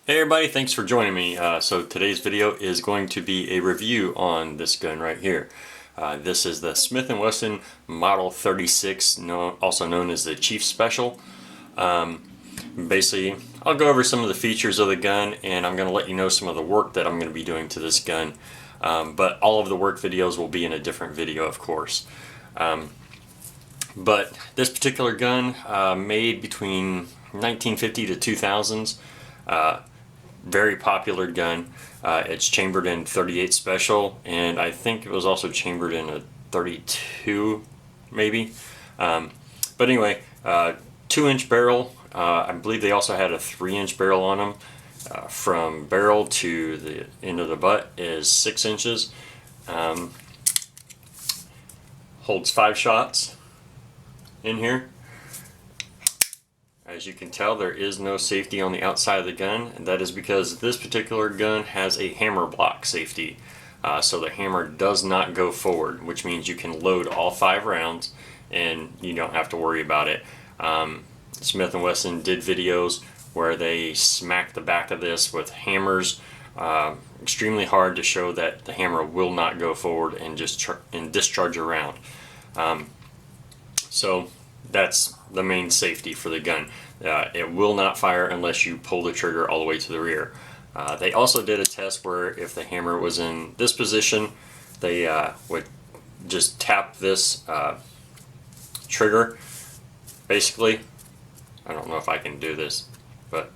Hey everybody, thanks for joining me. So today's video is going to be a review on this gun right here. This is the Smith and Wesson Model 36, also known as the Chief Special. Basically, I'll go over some of the features of the gun, and I'm going to let you know some of the work that I'm going to be doing to this gun. But all of the work videos will be in a different video, of course. But this particular gun, made between 1950 to 2000s. Very popular gun. It's chambered in 38 special, and I think it was also chambered in a 32 maybe. But anyway, 2-inch barrel. I believe they also had a 3-inch barrel on them. From barrel to the end of the butt is 6 inches. Holds 5 shots in here. As you can tell, there is no safety on the outside of the gun, and that is because this particular gun has a hammer block safety. So the hammer does not go forward, which means you can load all 5 rounds and you don't have to worry about it. Smith and Wesson did videos where they smack the back of this with hammers extremely hard to show that the hammer will not go forward and just discharge a round. So that's the main safety for the gun. It will not fire unless you pull the trigger all the way to the rear. They also did a test where if the hammer was in this position, they would just tap this trigger. Basically, I don't know if I can do this, but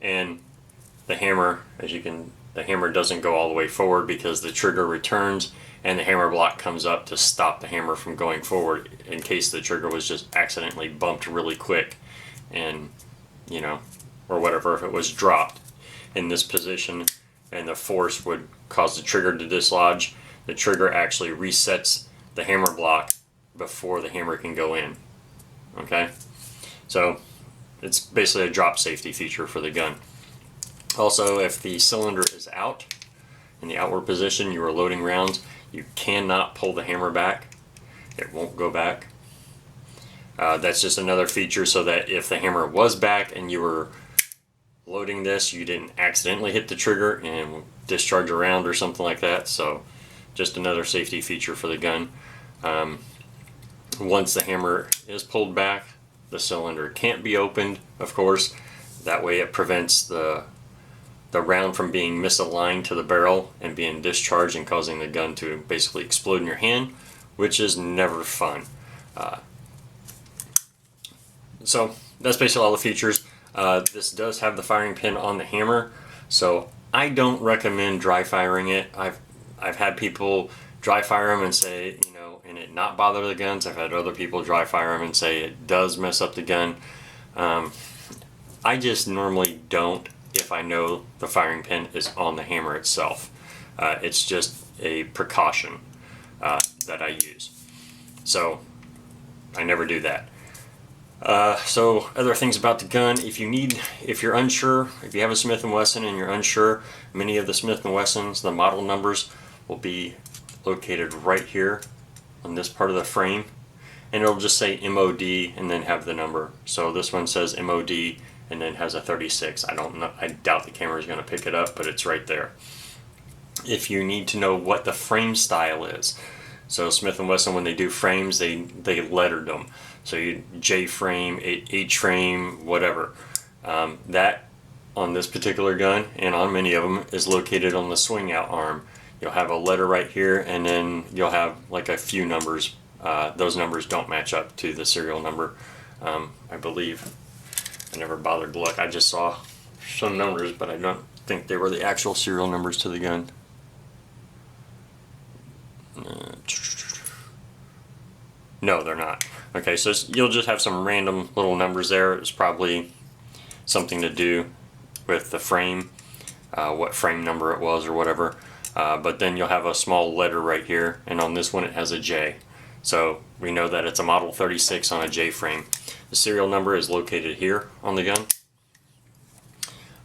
and the hammer, the hammer doesn't go all the way forward because the trigger returns and the hammer block comes up to stop the hammer from going forward in case the trigger was just accidentally bumped really quick, and or whatever, if it was dropped in this position and the force would cause the trigger to dislodge. The trigger actually resets the hammer block before the hammer can go in. Okay, so it's basically a drop safety feature for the gun. Also, if the cylinder is out in the outward position, you are loading rounds, you cannot pull the hammer back. It won't go back. That's just another feature so that if the hammer was back and you were loading this, you didn't accidentally hit the trigger and discharge a round or something like that. So just another safety feature for the gun. Once the hammer is pulled back, the cylinder can't be opened, of course. That way it prevents the round from being misaligned to the barrel and being discharged and causing the gun to basically explode in your hand, which is never fun. So that's basically all the features. This does have the firing pin on the hammer, so I don't recommend dry firing it. I've had people dry fire them and say, and it not bother the guns. I've had other people dry fire them and say it does mess up the gun. I just normally don't if I know the firing pin is on the hammer itself. It's just a precaution that I use. So I never do that. So other things about the gun, if you're unsure, if you have a Smith and Wesson and you're unsure, many of the Smith and Wessons, the model numbers will be located right here on this part of the frame, and it'll just say MOD and then have the number. So this one says MOD and then has a 36. I don't know, I doubt the camera is going to pick it up, but it's right there. If you need to know what the frame style is, so Smith and Wesson, when they do frames, they lettered them. So you J frame, H frame, whatever. That on this particular gun and on many of them is located on the swing out arm. You'll have a letter right here, and then you'll have like a few numbers. Those numbers don't match up to the serial number, I believe. I never bothered to look. I just saw some numbers, but I don't think they were the actual serial numbers to the gun. No, they're not. Okay, so you'll just have some random little numbers there. It's probably something to do with the frame, what frame number it was or whatever. But then you'll have a small letter right here, and on this one it has a J. So we know that it's a Model 36 on a J frame. The serial number is located here on the gun.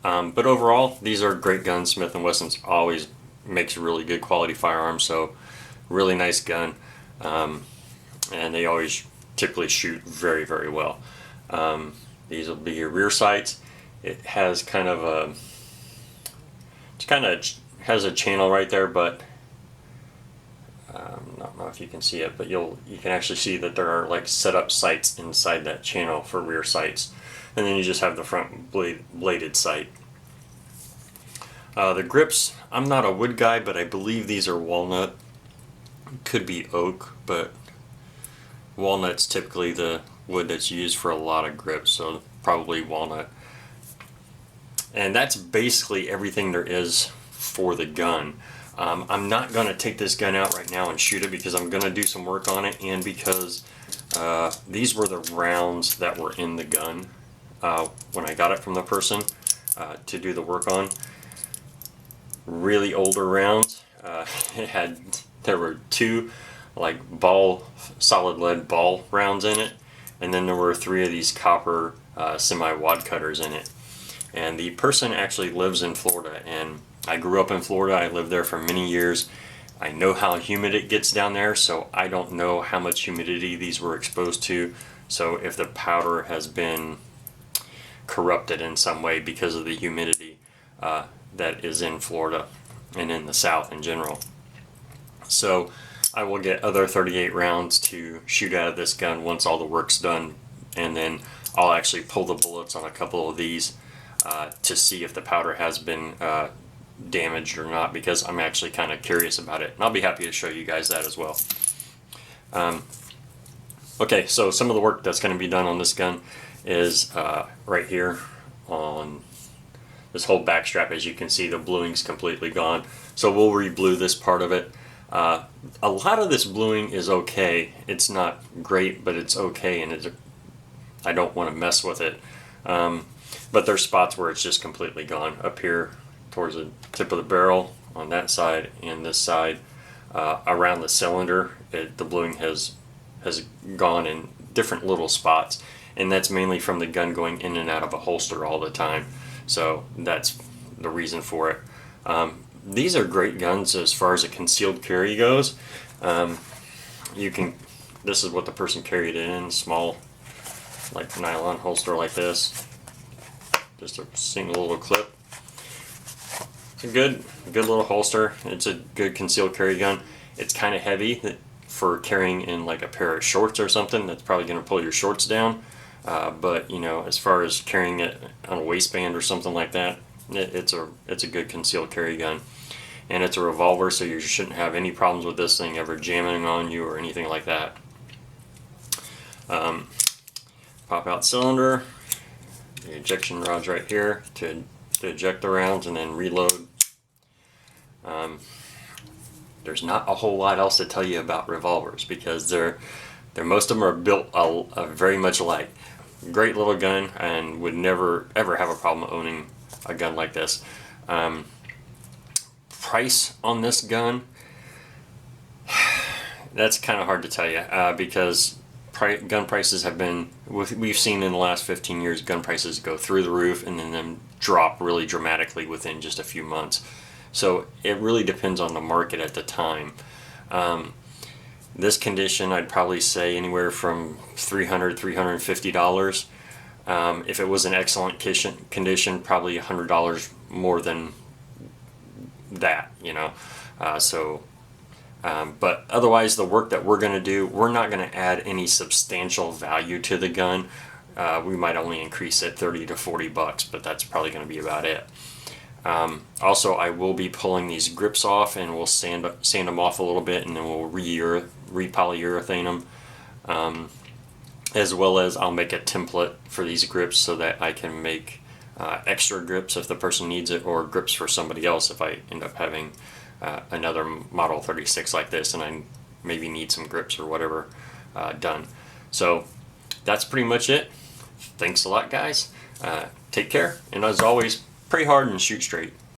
But overall, these are great guns. Smith & Wesson's always makes really good quality firearms, so really nice gun. And they always typically shoot very, very well. These will be your rear sights, it has kind of a, it's kind of has a channel right there, but I don't know if you can see it, but you can actually see that there are like set up sights inside that channel for rear sights, and then you just have the front bladed sight. The grips, I'm not a wood guy, but I believe these are walnut. Could be oak, but walnut's typically the wood that's used for a lot of grips, so probably walnut. And that's basically everything there is for the gun. I'm not going to take this gun out right now and shoot it because I'm going to do some work on it, and because these were the rounds that were in the gun when I got it from the person to do the work on. Really older rounds. There were two like solid lead ball rounds in it, and then there were three of these copper semi-wad cutters in it. And the person actually lives in Florida, and I grew up in Florida. I lived there for many years. I know how humid it gets down there, so I don't know how much humidity these were exposed to. So if the powder has been corrupted in some way because of the humidity that is in Florida and in the South in general. So I will get other 38 rounds to shoot out of this gun once all the work's done, and then I'll actually pull the bullets on a couple of these to see if the powder has been damaged or not, because I'm actually kind of curious about it, and I'll be happy to show you guys that as well. Okay, so some of the work that's going to be done on this gun is right here on this whole back strap. As you can see, the bluing's completely gone, so we'll re-blue this part of it. A lot of this bluing is okay. It's not great, but it's okay, and I don't want to mess with it. But there's spots where it's just completely gone. Up here towards the tip of the barrel on that side and this side, around the cylinder, the bluing has gone in different little spots, and that's mainly from the gun going in and out of a holster all the time. So that's the reason for it. These are great guns as far as a concealed carry goes. This is what the person carried it in, small like nylon holster like this. Just a single little clip. It's a good little holster. It's a good concealed carry gun. It's kind of heavy for carrying in like a pair of shorts or something. That's probably going to pull your shorts down. But you know, as far as carrying it on a waistband or something like that, it's a good concealed carry gun. And it's a revolver, so you shouldn't have any problems with this thing ever jamming on you or anything like that. Pop out cylinder, the ejection rod's right here to eject the rounds, and then reload. There's not a whole lot else to tell you about revolvers, because most of them are built very much alike. Great little gun, and would never ever have a problem owning a gun like this. Price on this gun, that's kind of hard to tell you, because gun prices have been, we've seen in the last 15 years, gun prices go through the roof and then drop really dramatically within just a few months. So it really depends on the market at the time. This condition, I'd probably say anywhere from $300, $350. If it was in excellent condition, probably $100 more than that, you know. But otherwise, the work that we're going to do, we're not going to add any substantial value to the gun. We might only increase it $30 to $40, but that's probably going to be about it. Also, I will be pulling these grips off, and we'll sand them off a little bit, and then we'll re-polyurethane them. As well as I'll make a template for these grips so that I can make extra grips if the person needs it, or grips for somebody else if I end up having another Model 36 like this and I maybe need some grips or whatever done. So that's pretty much it. Thanks a lot, guys. Take care, and as always, pray hard and shoot straight.